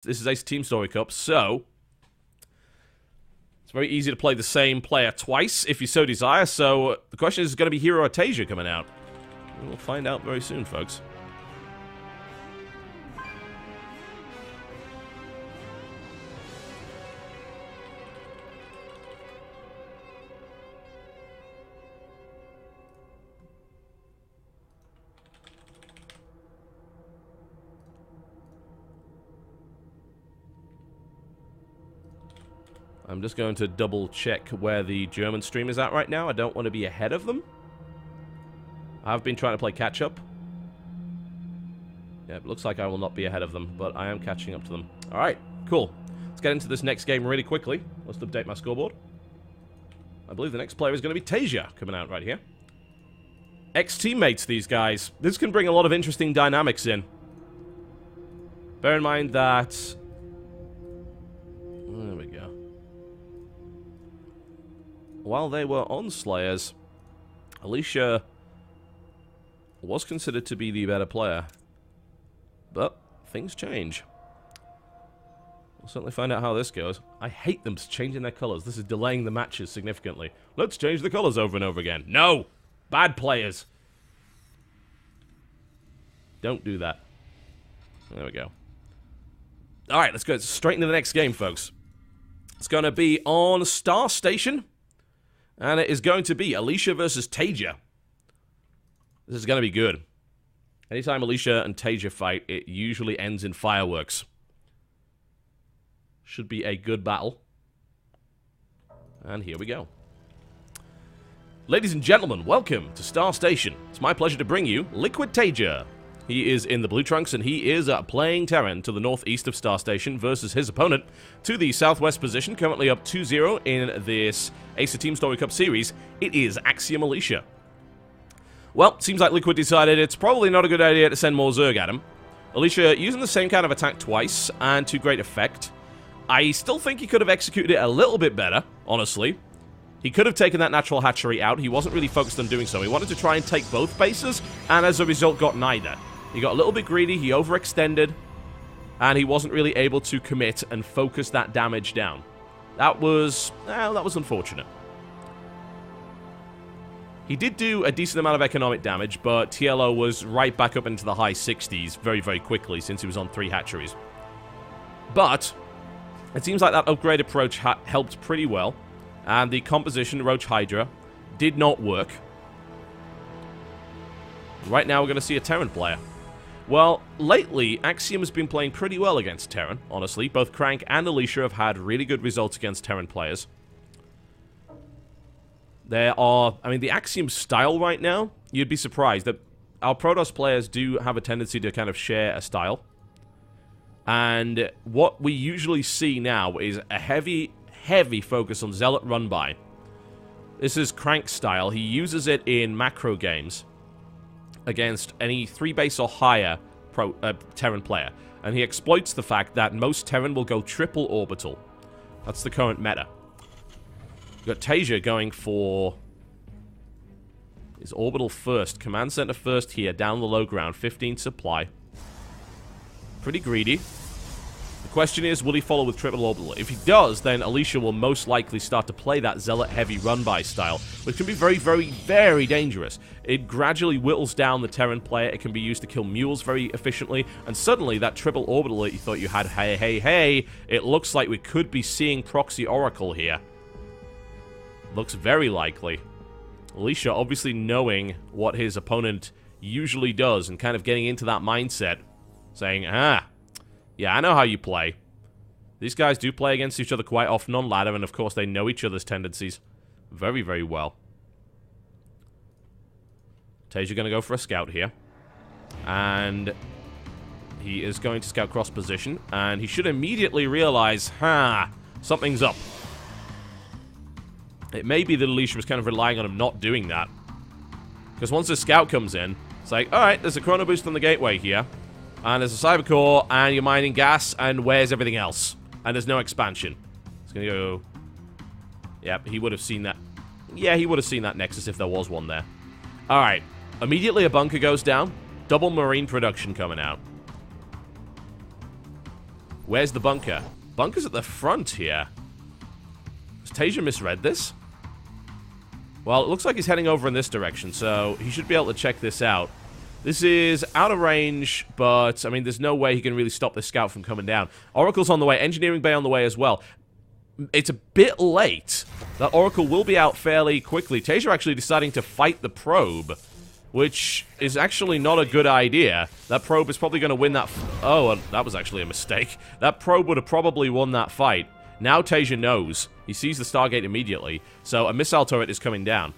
This is Acer Teamstory Cup, so it's very easy to play the same player twice if you so desire. So the question is going to be Hero or Tasia coming out. We'll find out very soon, folks. I'm just going to double check where the German stream is at right now. I don't want to be ahead of them. I've been trying to play catch up. Yeah, it looks like I will not be ahead of them, but I am catching up to them. Alright, cool. Let's get into this next game really quickly. Let's update my scoreboard. I believe the next player is going to be Tasia coming out right here. Ex-teammates, these guys. This can bring a lot of interesting dynamics in. Bear in mind that... There we go. While they were on Slayers, Alicia was considered to be the better player. But things change. We'll certainly find out how this goes. I hate them changing their colors. This is delaying the matches significantly. Let's change the colors over and over again. No! Bad players. Don't do that. There we go. Alright, let's go straight into the next game, folks. It's going to be on Star Station. And it is going to be Alicia versus Tasia. This is going to be good. Anytime Alicia and Tasia fight, it usually ends in fireworks. Should be a good battle. And here we go. Ladies and gentlemen, welcome to Star Station. It's my pleasure to bring you Liquid Tasia. He is in the blue trunks, and he is playing Terran to the northeast of Star Station versus his opponent to the southwest position, currently up 2-0 in this Acer Teamstory Cup series. It is Axiom Alicia. Well, seems like Liquid decided it's probably not a good idea to send more Zerg at him. Alicia using the same kind of attack twice, and to great effect. I still think he could have executed it a little bit better, honestly. He could have taken that natural hatchery out. He wasn't really focused on doing so. He wanted to try and take both bases, and as a result got neither. He got a little bit greedy, he overextended, and he wasn't really able to commit and focus that damage down. That was unfortunate. He did do a decent amount of economic damage, but TLO was right back up into the high 60s very, very quickly since he was on 3 hatcheries. But it seems like that upgrade approach helped pretty well, and the composition, Roach Hydra, did not work. Right now we're going to see a Terran player. Well, lately, Axiom has been playing pretty well against Terran, honestly. Both Crank and Alicia have had really good results against Terran players. The Axiom style right now, you'd be surprised that our Protoss players do have a tendency to kind of share a style. And what we usually see now is a heavy focus on Zealot Run-By. This is Crank's style. He uses it in macro games against any 3 base or higher Terran player. And he exploits the fact that most Terran will go triple orbital. That's the current meta. We've got Tasia going for his orbital first. Command center first here, down the low ground. 15 supply. Pretty greedy. The question is, will he follow with triple orbital? If he does, then Alicia will most likely start to play that Zealot-heavy run-by style, which can be very, very, very dangerous. It gradually whittles down the Terran player. It can be used to kill mules very efficiently, and suddenly that triple orbital that you thought you had, hey, it looks like we could be seeing Proxy Oracle here. Looks very likely. Alicia obviously knowing what his opponent usually does and kind of getting into that mindset, saying, yeah, I know how you play. These guys do play against each other quite often on ladder, and of course they know each other's tendencies very, very well. Tasia going to go for a scout here. And he is going to scout cross position, and he should immediately realize, something's up. It may be that Alicia was kind of relying on him not doing that. Because once the scout comes in, it's like, alright, there's a chrono boost on the gateway here. And there's a cyber core, and you're mining gas, and where's everything else? And there's no expansion. It's gonna go... Yep, he would have seen that. Yeah, he would have seen that Nexus if there was one there. Alright. Immediately a bunker goes down. Double marine production coming out. Where's the bunker? Bunker's at the front here. Has Tasia misread this? Well, it looks like he's heading over in this direction, so he should be able to check this out. This is out of range, but, I mean, there's no way he can really stop this scout from coming down. Oracle's on the way. Engineering Bay on the way as well. It's a bit late. That Oracle will be out fairly quickly. Tasia actually deciding to fight the probe, which is actually not a good idea. That probe is probably going to win that... Oh, that was actually a mistake. That probe would have probably won that fight. Now Tasia knows. He sees the Stargate immediately, so a missile turret is coming down.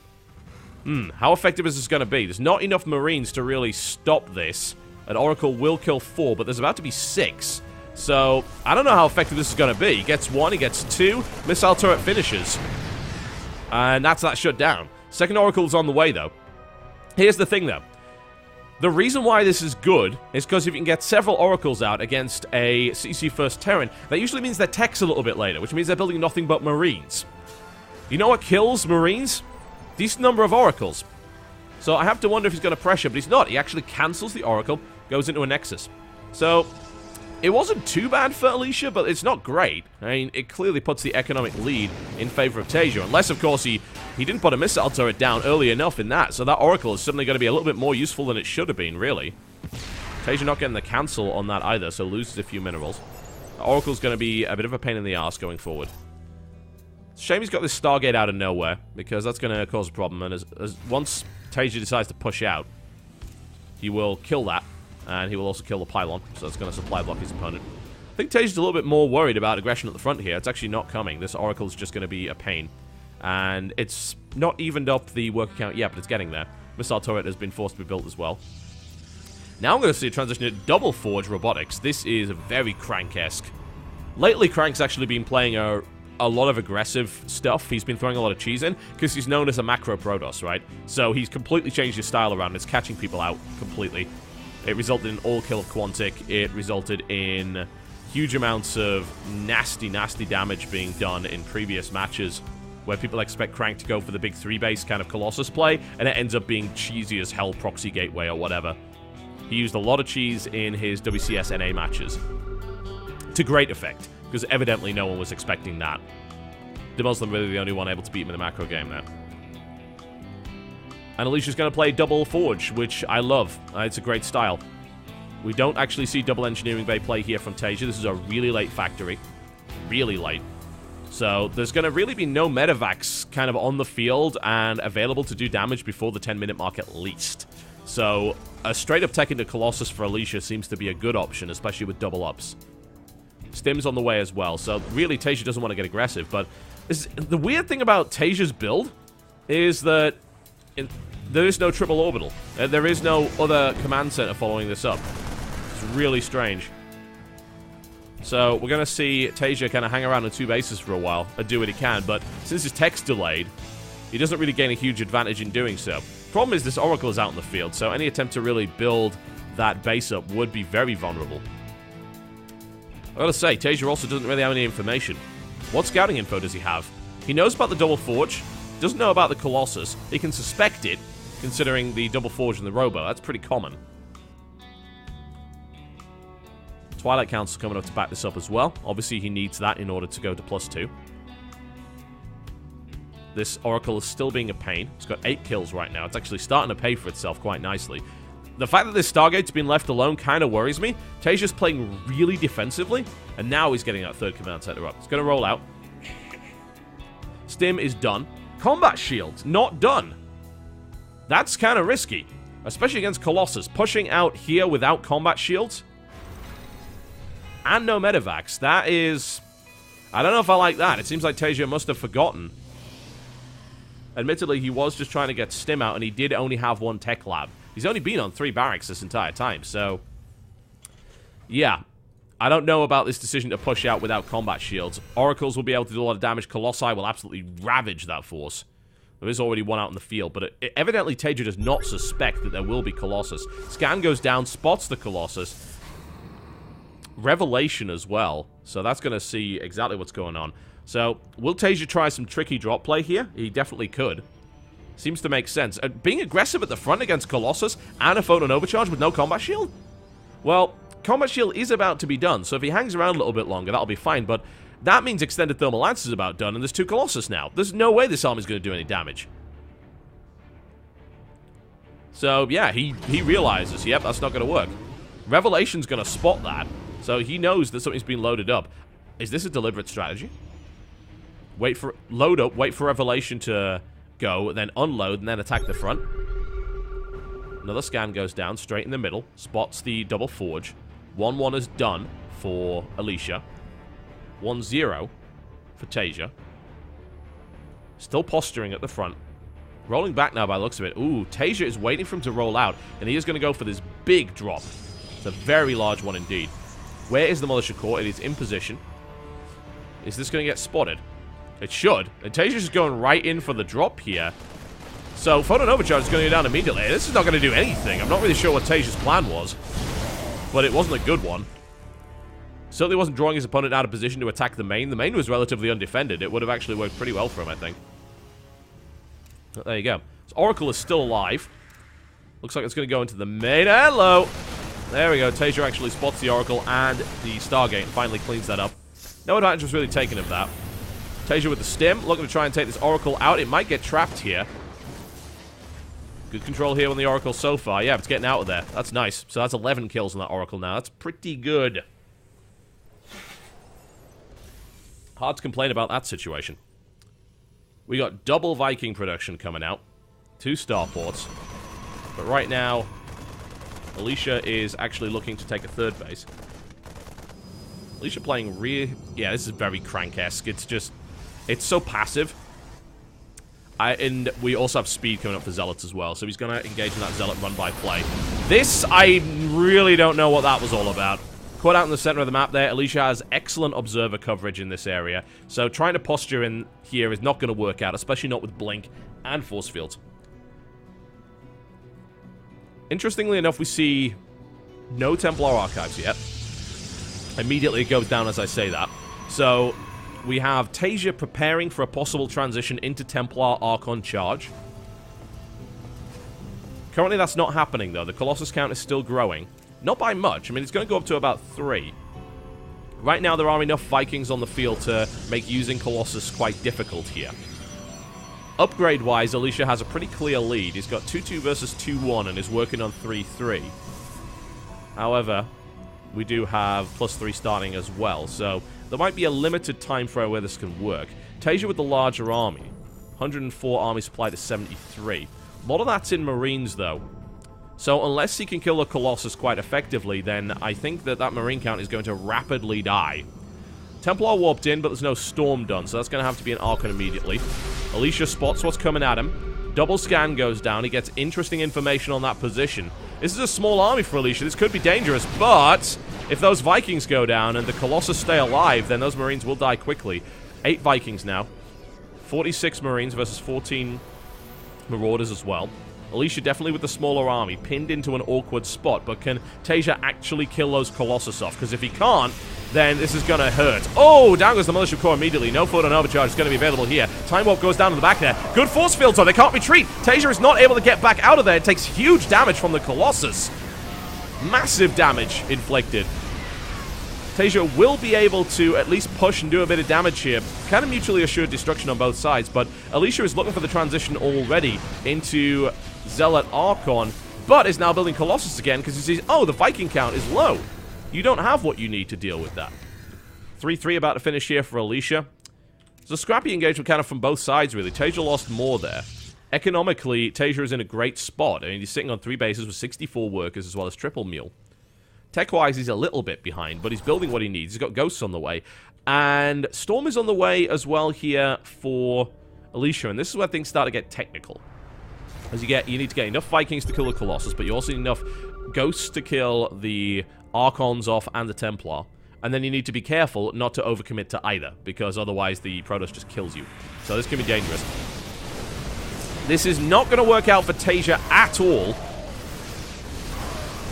How effective is this going to be? There's not enough Marines to really stop this. An Oracle will kill 4, but there's about to be 6. So, I don't know how effective this is going to be. He gets 1, he gets 2. Missile turret finishes. And that's that shut down. Second Oracle's on the way, though. Here's the thing, though. The reason why this is good is because if you can get several Oracles out against a CC First Terran, that usually means their tech's a little bit later, which means they're building nothing but Marines. You know what kills Marines? Decent number of Oracles. So I have to wonder if he's going to pressure, but he's not. He actually cancels the Oracle, goes into a Nexus. So, it wasn't too bad for Alicia, but it's not great. I mean, it clearly puts the economic lead in favor of Tasia, unless, of course, he didn't put a missile turret down early enough in that, so that Oracle is suddenly going to be a little bit more useful than it should have been, really. Tasia not getting the cancel on that either, so loses a few minerals. The Oracle's going to be a bit of a pain in the arse going forward. Shame he's got this Stargate out of nowhere, because that's going to cause a problem, and once Tasia decides to push out, he will kill that, and he will also kill the pylon, so that's going to supply block his opponent. I think Tasia's a little bit more worried about aggression at the front here. It's actually not coming. This Oracle's just going to be a pain, and it's not evened up the worker count yet, but it's getting there. Missile turret has been forced to be built as well. Now I'm going to see a transition to double forge robotics. This is very Crank-esque. Lately, Crank's actually been playing a lot of aggressive stuff. He's been throwing a lot of cheese in, because he's known as a macro Protoss, right? So he's completely changed his style around. It's catching people out completely. It resulted in all kill of Quantic. It resulted in huge amounts of nasty, nasty damage being done in previous matches, where people expect Crank to go for the big 3-base kind of Colossus play, and it ends up being cheesy as hell proxy gateway or whatever. He used a lot of cheese in his WCS NA matches. To great effect, because evidently no one was expecting that. The Muslim really the only one able to beat him in the macro game there. And Alicia's going to play double forge, which I love. It's a great style. We don't actually see double engineering bay play here from Tasia. This is a really late factory. Really late. So there's going to really be no medevacs kind of on the field and available to do damage before the 10-minute mark at least. So a straight-up tech into Colossus for Alicia seems to be a good option, especially with double ups. Stim's on the way as well, so really Tasia doesn't want to get aggressive, but the weird thing about Tasia's build is that there is no triple orbital. There is no other command center following this up. It's really strange. So we're going to see Tasia kind of hang around on 2 bases for a while and do what he can, but since his tech's delayed, he doesn't really gain a huge advantage in doing so. Problem is this Oracle is out in the field, so any attempt to really build that base up would be very vulnerable. I gotta say, Tasia also doesn't really have any information. What scouting info does he have? He knows about the double forge, doesn't know about the Colossus. He can suspect it, considering the double forge and the robo. That's pretty common. Twilight Council coming up to back this up as well. Obviously, he needs that in order to go to +2. This Oracle is still being a pain. It's got 8 kills right now. It's actually starting to pay for itself quite nicely. The fact that this Stargate's been left alone kind of worries me. Tasia's playing really defensively, and now he's getting that 3rd command center up. It's going to roll out. Stim is done. Combat shields, not done. That's kind of risky, especially against Colossus. Pushing out here without combat shields and no medevacs. That is... I don't know if I like that. It seems like Tasia must have forgotten. Admittedly, he was just trying to get Stim out, and he did only have 1 tech lab. He's only been on 3 barracks this entire time, so... yeah. I don't know about this decision to push out without combat shields. Oracles will be able to do a lot of damage. Colossi will absolutely ravage that force. There is already 1 out in the field, but evidently Tasia does not suspect that there will be Colossus. Scan goes down, spots the Colossus. Revelation as well, so that's going to see exactly what's going on. So, will Tasia try some tricky drop play here? He definitely could. Seems to make sense. Being aggressive at the front against Colossus and a photon overcharge with no combat shield? Well, combat shield is about to be done, so if he hangs around a little bit longer, that'll be fine, but that means extended thermal lance is about done, and there's 2 Colossus now. There's no way this army's going to do any damage. So, yeah, he realizes, yep, that's not going to work. Revelation's going to spot that, so he knows that something's been loaded up. Is this a deliberate strategy? Load up, wait for Revelation to go, then unload, and then attack the front. Another scan goes down, straight in the middle, spots the double forge. 1-1 is done for Alicia. 1-0 for Tasia. Still posturing at the front. Rolling back now by the looks of it. Ooh, Tasia is waiting for him to roll out, and he is going to go for this big drop. It's a very large one indeed. Where is the Militia Corps? It is in position. Is this going to get spotted? It should. And Tasia's just going right in for the drop here. So, Photon Overcharge is going to go down immediately. This is not going to do anything. I'm not really sure what Tasia's plan was. But it wasn't a good one. Certainly wasn't drawing his opponent out of position to attack the main. The main was relatively undefended. It would have actually worked pretty well for him, I think. But there you go. So Oracle is still alive. Looks like it's going to go into the main. Hello! There we go. Tasia actually spots the Oracle and the Stargate and finally cleans that up. No advantage was really taken of that. Tasia with the stim, looking to try and take this Oracle out. It might get trapped here. Good control here on the Oracle so far. Yeah, it's getting out of there. That's nice. So that's 11 kills on that Oracle now. That's pretty good. Hard to complain about that situation. We got double Viking production coming out. 2 starports. But right now, Alicia is actually looking to take a 3rd base. Alicia playing rear... Yeah, this is very Crank-esque. It's just... It's so passive. And we also have speed coming up for Zealots as well. So he's going to engage in that Zealot run-by play. This, I really don't know what that was all about. Caught out in the center of the map there. Alicia has excellent observer coverage in this area. So trying to posture in here is not going to work out, especially not with Blink and Force Fields. Interestingly enough, we see no Templar Archives yet. Immediately it goes down as I say that. So we have Tasia preparing for a possible transition into Templar Archon charge. Currently that's not happening though. The Colossus count is still growing. Not by much. I mean, it's going to go up to about 3. Right now, there are enough Vikings on the field to make using Colossus quite difficult here. Upgrade-wise, Alicia has a pretty clear lead. He's got 2-2 versus 2-1 and is working on 3-3. However, we do have +3 starting as well, so there might be a limited time frame where this can work. Tasia with the larger army. 104 army supply to 73. A lot of that's in Marines, though. So unless he can kill a Colossus quite effectively, then I think that that Marine count is going to rapidly die. Templar warped in, but there's no Storm done, so that's going to have to be an Archon immediately. Alicia spots what's coming at him. Double scan goes down. He gets interesting information on that position. This is a small army for Alicia. This could be dangerous, but if those Vikings go down and the Colossus stay alive, then those Marines will die quickly. 8 Vikings now. 46 Marines versus 14 Marauders as well. Alicia definitely with the smaller army, pinned into an awkward spot, but can Tasia actually kill those Colossus off? Because if he can't, then this is going to hurt. Oh, down goes the Militia Corps immediately. No Photon Overcharge is going to be available here. Time Warp goes down to the back there. Good force field, so they can't retreat. Tasia is not able to get back out of there. It takes huge damage from the Colossus. Massive damage inflicted. Tasia will be able to at least push and do a bit of damage here. Kind of mutually assured destruction on both sides, but Alicia is looking for the transition already into Zealot Archon, but is now building Colossus again because he sees, oh, the Viking count is low. You don't have what you need to deal with that. 3-3 about to finish here for Alicia. It's a scrappy engagement kind of from both sides, really. Tasia lost more there. Economically, Tasia is in a great spot. I mean, he's sitting on 3 bases with 64 workers as well as triple mule. Tech-wise, he's a little bit behind, but he's building what he needs. He's got Ghosts on the way. And Storm is on the way as well here for Alicia, and this is where things start to get technical. As you need to get enough Vikings to kill the Colossus, but you also need enough Ghosts to kill the Archons off and the Templar. And then you need to be careful not to overcommit to either, because otherwise the Protoss just kills you. So this can be dangerous. This is not going to work out for Tasia at all.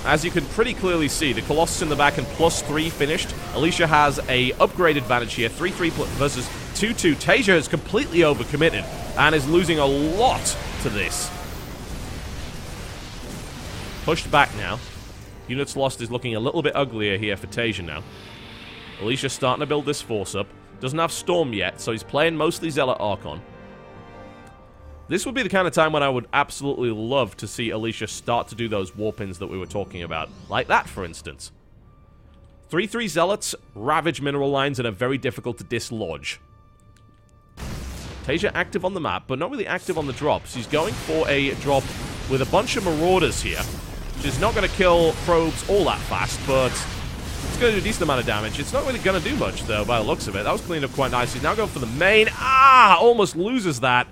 As you can pretty clearly see, the Colossus in the back and +3 finished. Alicia has a upgrade advantage here, 3-3 versus 2-2. Tasia is completely overcommitted and is losing a lot to this. Pushed back now. Units lost is looking a little bit uglier here for Tasia now. Alicia's starting to build this force up. Doesn't have Storm yet, so he's playing mostly Zealot Archon. This would be the kind of time when I would absolutely love to see Alicia start to do those warp-ins that we were talking about. Like that, for instance. 3/3 Zealots, ravage mineral lines, and are very difficult to dislodge. Tasia active on the map, but not really active on the drops. He's going for a drop with a bunch of Marauders here, which is not going to kill probes all that fast, but it's going to do a decent amount of damage. It's not really going to do much, though, by the looks of it. That was cleaned up quite nicely. Now going for the main. Ah! Almost loses that.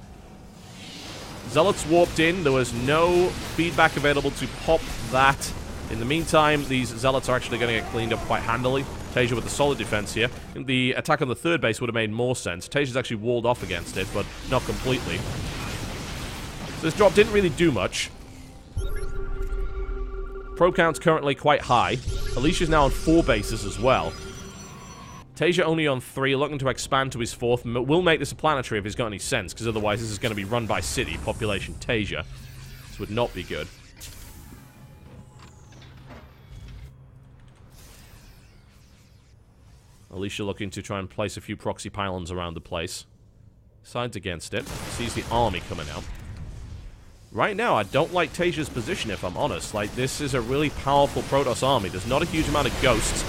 Zealots warped in. There was no feedback available to pop that. In the meantime, these Zealots are actually going to get cleaned up quite handily. Tasia with the solid defense here. The attack on the third base would have made more sense. Tasia's actually walled off against it, but not completely. So this drop didn't really do much. Probe count's currently quite high. Alicia's now on 4 bases as well. Tasia only on 3, looking to expand to his 4th. Will make this a planetary if he's got any sense, because otherwise this is going to be run by city, population Tasia. This would not be good. Alicia looking to try and place a few proxy pylons around the place. Sides against it. Sees the army coming out. Right now, I don't like Tasia's position, if I'm honest. Like, this is a really powerful Protoss army. There's not a huge amount of ghosts.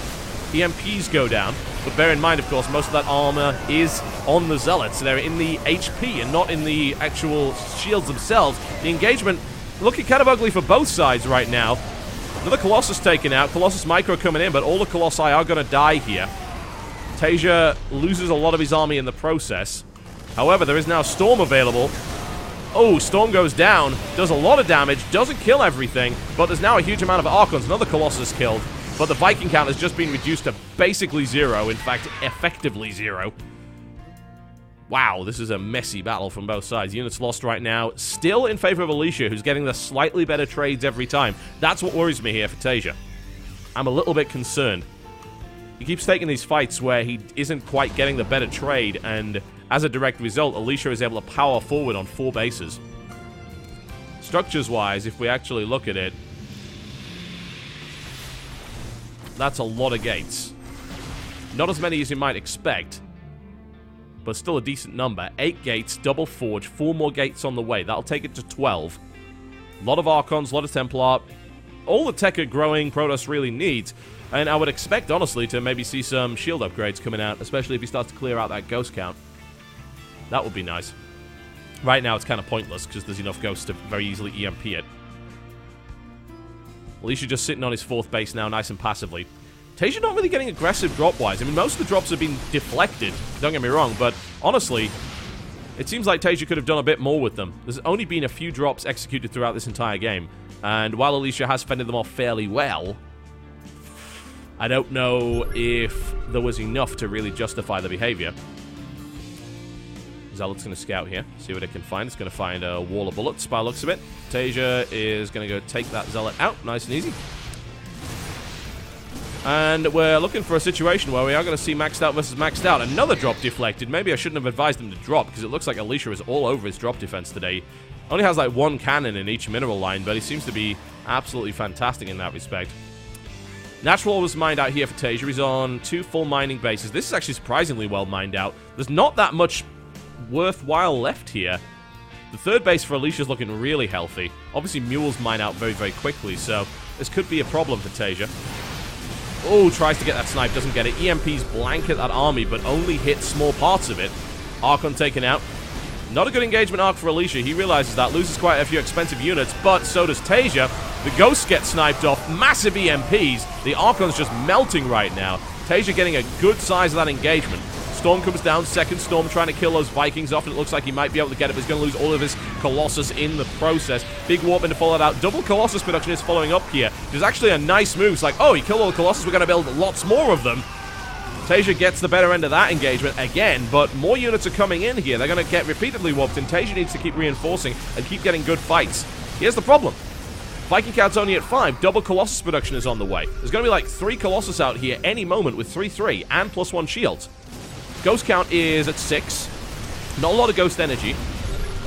EMPs go down, but bear in mind, of course, most of that armor is on the Zealots. They're in the HP and not in the actual shields themselves. The engagement looking kind of ugly for both sides right now. Another Colossus taken out. Colossus Micro coming in, but all the Colossi are going to die here. Tasia loses a lot of his army in the process. However, there is now Storm available. Oh, Storm goes down, does a lot of damage, doesn't kill everything, but there's now a huge amount of Archons. Another Colossus killed, but the Viking count has just been reduced to basically 0. In fact, effectively 0. Wow, this is a messy battle from both sides. Units lost right now, still in favor of Alicia, who's getting the slightly better trades every time. That's what worries me here for Tasia. I'm a little bit concerned. He keeps taking these fights where he isn't quite getting the better trade, and as a direct result, Alicia is able to power forward on 4 bases. Structures-wise, if we actually look at it, that's a lot of gates. Not as many as you might expect, but still a decent number. 8 gates, double forge, 4 more gates on the way. That'll take it to 12. A lot of Archons, a lot of Templar. All the tech a growing Protoss really needs. And I would expect, honestly, to maybe see some shield upgrades coming out, especially if he starts to clear out that ghost count. That would be nice. Right now, it's kind of pointless, because there's enough ghosts to very easily EMP it. Alicia just sitting on his 4th base now, nice and passively. Tasia not really getting aggressive drop-wise. I mean, most of the drops have been deflected, don't get me wrong, but honestly, it seems like Tasia could have done a bit more with them. There's only been a few drops executed throughout this entire game, and while Alicia has fended them off fairly well, I don't know if there was enough to really justify the behavior. Zealot's going to scout here, see what it can find. It's going to find a wall of bullets by the looks of it. Tasia is going to go take that Zealot out, nice and easy. And we're looking for a situation where we are going to see maxed out versus maxed out. Another drop deflected. Maybe I shouldn't have advised him to drop, because it looks like Alicia is all over his drop defense today. Only has like 1 cannon in each mineral line, but he seems to be absolutely fantastic in that respect. Natural ore was mined out here for Tasia. He's on 2 full mining bases. This is actually surprisingly well mined out. There's not that much worthwhile left here. The 3rd base for Alicia is looking really healthy. Obviously, mules mine out very, very quickly, so this could be a problem for Tasia. Oh, tries to get that snipe, doesn't get it. EMPs blanket that army, but only hit small parts of it. Archon taken out. Not a good engagement arc for Alicia. He realizes that, loses quite a few expensive units, but so does Tasia. The ghosts get sniped off. Massive EMPs. The Archon's just melting right now. Tasia getting a good size of that engagement. Storm comes down. 2nd Storm trying to kill those Vikings off, and it looks like he might be able to get it, but he's going to lose all of his Colossus in the process. Big warp in to follow that out. Double Colossus production is following up here. It's actually a nice move. It's like, oh, he killed all the Colossus. We're going to build lots more of them. Tasia gets the better end of that engagement again, but more units are coming in here. They're going to get repeatedly warped, and Tasia needs to keep reinforcing and keep getting good fights. Here's the problem. Viking count's only at 5. Double Colossus production is on the way. There's going to be like 3 Colossus out here any moment with 3/3 and +1 shields. Ghost count is at 6. Not a lot of ghost energy.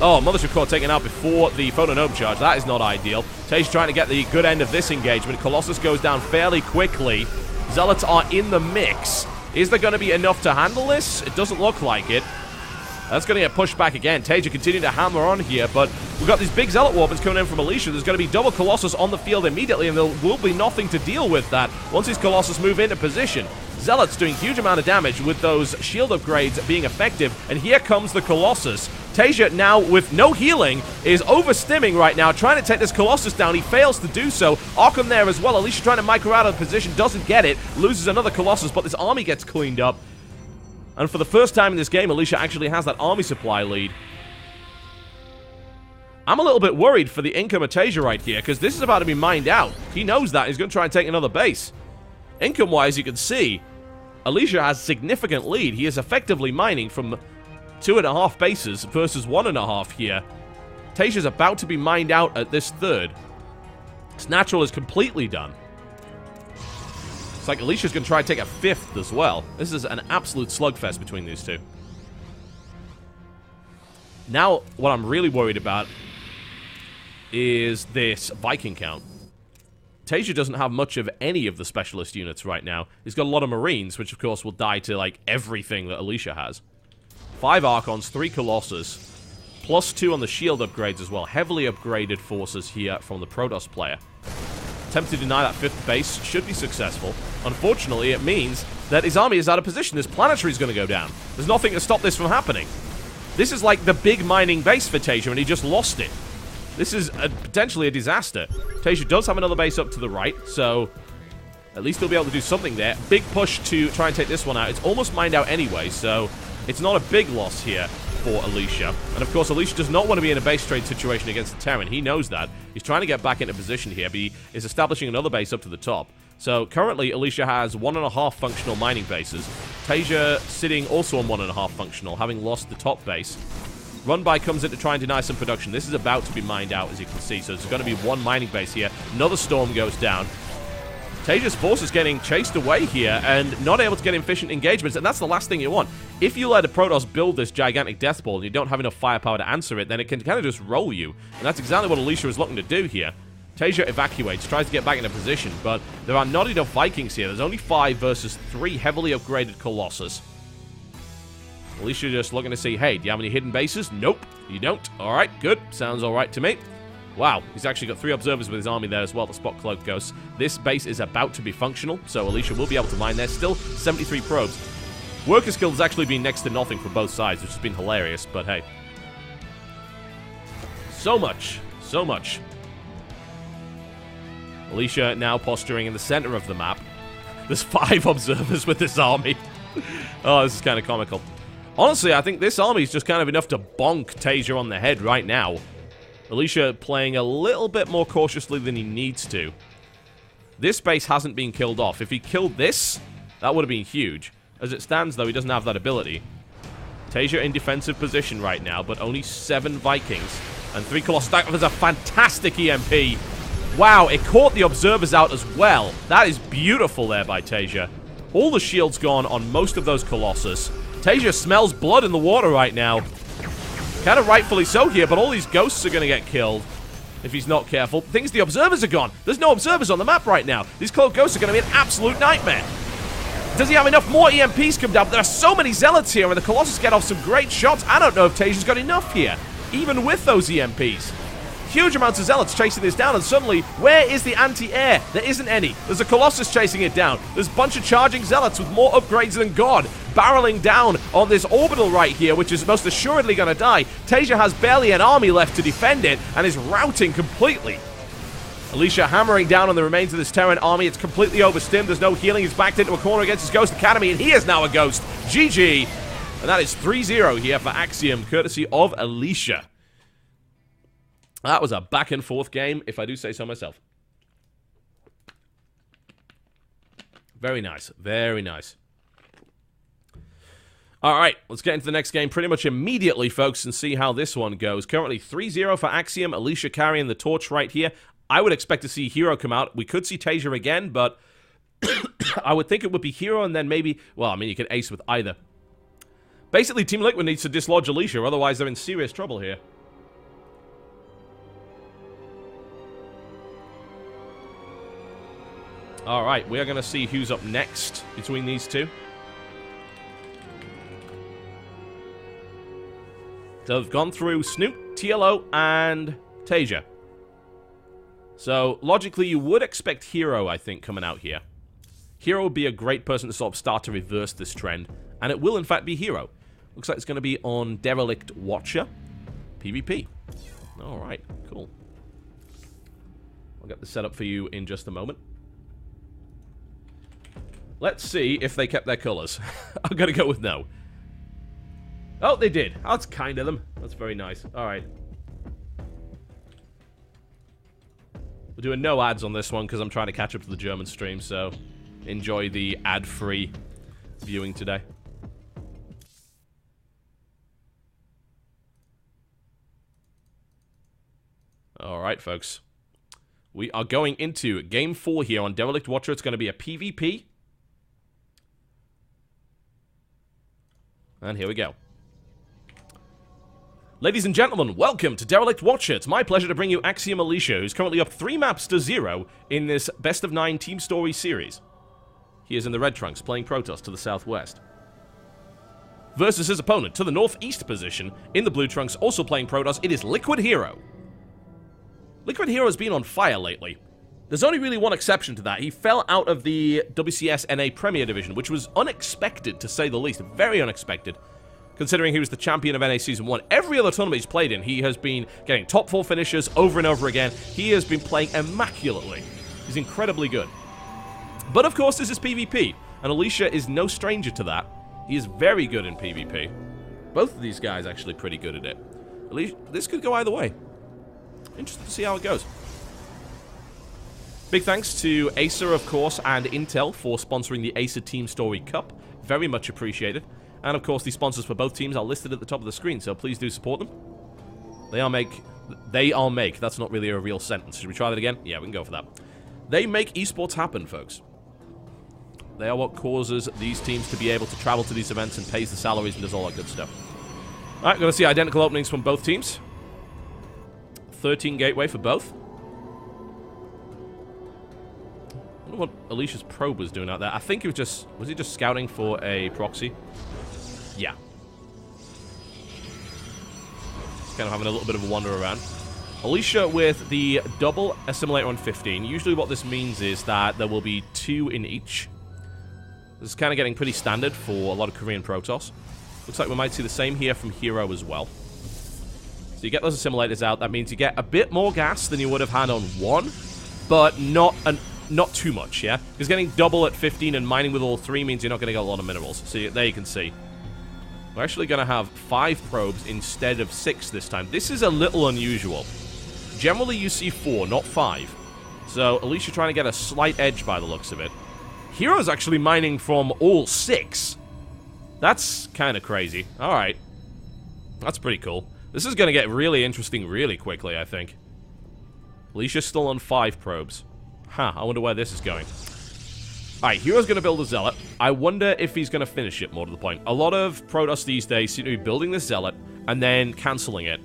Oh, Mothership Core taken out before the Photonome charge. That is not ideal. Tage trying to get the good end of this engagement. Colossus goes down fairly quickly. Zealots are in the mix. Is there going to be enough to handle this? It doesn't look like it. That's going to get pushed back again. Tage continuing to hammer on here, but we've got these big Zealot weapons coming in from Alicia. There's going to be double Colossus on the field immediately, and there will be nothing to deal with that once these Colossus move into position. Zealots doing huge amount of damage with those shield upgrades being effective, and here comes the Colossus. Tasia now with no healing is overstimming right now, trying to take this Colossus down. He fails to do so. Arkham there as well. Alicia trying to micro out of position, doesn't get it, loses another Colossus, but this army gets cleaned up. And for the first time in this game, Alicia actually has that army supply lead. I'm a little bit worried for the income of Tasia right here, because this is about to be mined out. He knows that. He's going to try and take another base. Income-wise, you can see, Alicia has significant lead. He is effectively mining from 2.5 bases versus 1.5 here. Tasia's about to be mined out at this third. His natural is completely done. It's like Alicia's going to try and take a 5th as well. This is an absolute slugfest between these two. Now, what I'm really worried about is this Viking count. Tasia doesn't have much of any of the specialist units right now. He's got a lot of Marines, which of course will die to, like, everything that Alicia has. 5 Archons, 3 Colossus, +2 on the shield upgrades as well. Heavily upgraded forces here from the Protoss player. Attempt to deny that 5th base should be successful. Unfortunately, it means that his army is out of position. This planetary is going to go down. There's nothing to stop this from happening. This is like the big mining base for Tasia, and he just lost it. This is potentially a disaster. Tasia does have another base up to the right, so at least he'll be able to do something there. Big push to try and take this one out. It's almost mined out anyway, so it's not a big loss here for Alicia. And of course, Alicia does not want to be in a base trade situation against the Terran. He knows that. He's trying to get back into position here, but he is establishing another base up to the top. So currently, Alicia has 1.5 functional mining bases. Tasia sitting also on 1.5 functional, having lost the top base. Runby comes in to try and deny some production. This is about to be mined out, as you can see. So there's going to be 1 mining base here. Another storm goes down. Tasia's force is getting chased away here and not able to get efficient engagements, and that's the last thing you want. If you let a Protoss build this gigantic death ball and you don't have enough firepower to answer it, then it can kind of just roll you. And that's exactly what Alicia is looking to do here. Tasia evacuates, tries to get back into position, but there are not enough Vikings here. There's only 5 versus 3 heavily upgraded Colossus. Alicia just looking to see, hey, do you have any hidden bases? Nope, you don't. Alright, good. Sounds alright to me. Wow, he's actually got 3 observers with his army there as well to spot cloak ghosts. This base is about to be functional, so Alicia will be able to mine there. Still 73 probes. Worker skill has actually been next to nothing for both sides, which has been hilarious, but hey. So much. So much. Alicia now posturing in the center of the map. There's 5 observers with this army. Oh, this is kind of comical. Honestly, I think this army is just kind of enough to bonk Tasia on the head right now. Alicia playing a little bit more cautiously than he needs to. This base hasn't been killed off. If he killed this, that would have been huge. As it stands, though, he doesn't have that ability. Tasia in defensive position right now, but only 7 Vikings and 3 Colossus. That was a fantastic EMP. Wow, it caught the observers out as well. That is beautiful there by Tasia. All the shields gone on most of those Colossus. Tasia smells blood in the water right now. Kind of rightfully so here, but all these ghosts are going to get killed if he's not careful. The thing is, the observers are gone. There's no observers on the map right now. These cloaked ghosts are going to be an absolute nightmare. Does he have enough more EMPs come down? There are so many zealots here, and the Colossus get off some great shots. I don't know if Tasia's got enough here, even with those EMPs. Huge amounts of zealots chasing this down, and suddenly, where is the anti-air? There isn't any. There's a Colossus chasing it down. There's a bunch of charging zealots with more upgrades than God, barreling down on this orbital right here, which is most assuredly going to die. Tasia has barely an army left to defend it, and is routing completely. Alicia hammering down on the remains of this Terran army. It's completely overstimmed. There's no healing. He's backed into a corner against his Ghost Academy, and he is now a ghost. GG. And that is 3-0 here for Axiom, courtesy of Alicia. That was a back-and-forth game, if I do say so myself. Very nice. Very nice. All right, let's get into the next game pretty much immediately, folks, and see how this one goes. Currently 3-0 for Axiom. Alicia carrying the torch right here. I would expect to see Hero come out. We could see Tasia again, but I would think it would be Hero and then maybe... Well, I mean, you could ace with either. Basically, Teamliquid needs to dislodge Alicia, otherwise they're in serious trouble here. Alright, we are going to see who's up next between these two. So they've gone through Snoop, TLO, and Tasia. So, logically, you would expect Hero, I think, coming out here. Hero would be a great person to sort of start to reverse this trend. And it will, in fact, be Hero. Looks like it's going to be on Derelict Watcher. PvP. Alright, cool. I'll get this set up for you in just a moment. Let's see if they kept their colors. I'm going to go with no. Oh, they did. That's kind of them. That's very nice. Alright. We're doing no ads on this one because I'm trying to catch up to the German stream, so enjoy the ad-free viewing today. Alright, folks. We are going into Game 4 here on Derelict Watcher. It's going to be a PvP. And here we go. Ladies and gentlemen, welcome to Derelict Watcher. It's my pleasure to bring you Axiom Alicia, who's currently up 3 maps to 0 in this Best of 9 Teamstory series. He is in the red trunks, playing Protoss to the southwest. Versus his opponent to the northeast position, in the blue trunks, also playing Protoss, it is Liquid Hero. Liquid Hero has been on fire lately. There's only really one exception to that. He fell out of the WCS NA Premier Division, which was unexpected, to say the least. Very unexpected. Considering he was the champion of NA Season 1. Every other tournament he's played in, he has been getting top 4 finishes over and over again. He has been playing immaculately. He's incredibly good. But of course, this is PvP, and Alicia is no stranger to that. He is very good in PvP. Both of these guys actually pretty good at it. Alicia, this could go either way. Interested to see how it goes. Big thanks to Acer, of course, and Intel for sponsoring the Acer Teamstory Cup. Very much appreciated. And, of course, the sponsors for both teams are listed at the top of the screen, so please do support them. They are make. That's not really a real sentence. Should we try that again? Yeah, we can go for that. They make esports happen, folks. They are what causes these teams to be able to travel to these events and pays the salaries and does all that good stuff. Alright, going to see identical openings from both teams. 13 gateway for both. I wonder what Alicia's probe was doing out there. I think he was just... Was he just scouting for a proxy? Yeah. Just kind of having a little bit of a wander around. Alicia with the double assimilator on 15. Usually what this means is that there will be 2 in each. This is kind of getting pretty standard for a lot of Korean Protoss. Looks like we might see the same here from Hero as well. So you get those assimilators out. That means you get a bit more gas than you would have had on 1, but not too much, yeah? Because getting double at 15 and mining with all 3 means you're not going to get a lot of minerals. So there you can see. We're actually going to have 5 probes instead of 6 this time. This is a little unusual. Generally, you see 4, not 5. So, Alicia trying to get a slight edge by the looks of it. Hero's actually mining from all 6. That's kind of crazy. Alright. That's pretty cool. This is going to get really interesting really quickly, I think. Alicia's still on 5 probes. Huh, I wonder where this is going. Alright, Hero's going to build a Zealot. I wonder if he's going to finish it, more to the point. A lot of Protoss these days seem to be building this Zealot and then cancelling it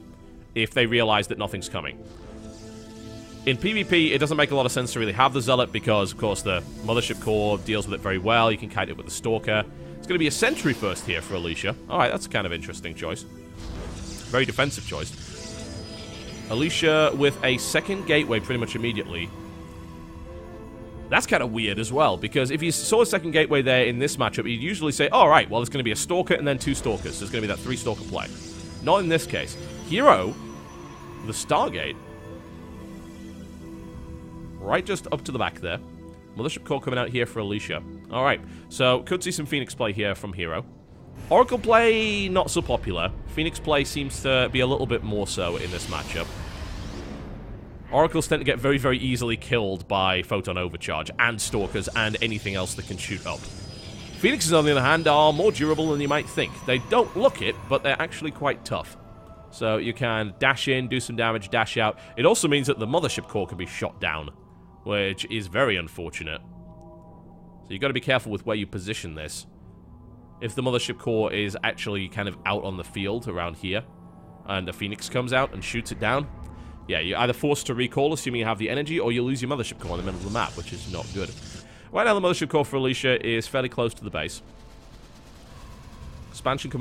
if they realize that nothing's coming. In PvP, it doesn't make a lot of sense to really have the Zealot because, of course, the Mothership Core deals with it very well. You can kite it with the Stalker. It's going to be a Sentry first here for Alicia. Alright, that's a kind of interesting choice. Very defensive choice. Alicia with a second gateway pretty much immediately. That's kind of weird as well, because if you saw a second gateway there in this matchup, you'd usually say, alright, well, there's going to be a Stalker and then 2 Stalkers. So there's going to be that 3 Stalker play. Not in this case. Hero, the Stargate, right just up to the back there. Mothership Core coming out here for Alicia. Alright, so could see some Phoenix play here from Hero. Oracle play, not so popular. Phoenix play seems to be a little bit more so in this matchup. Oracles tend to get very, very easily killed by Photon Overcharge and Stalkers and anything else that can shoot up. Phoenixes, on the other hand, are more durable than you might think. They don't look it, but they're actually quite tough. So you can dash in, do some damage, dash out. It also means that the Mothership Core can be shot down, which is very unfortunate. So you've got to be careful with where you position this. If the Mothership Core is actually kind of out on the field around here, and a Phoenix comes out and shoots it down, yeah, you're either forced to recall, assuming you have the energy, or you lose your Mothership Core in the middle of the map, which is not good. Right now, the mothership core for Alicia is fairly close to the base. Expansion coming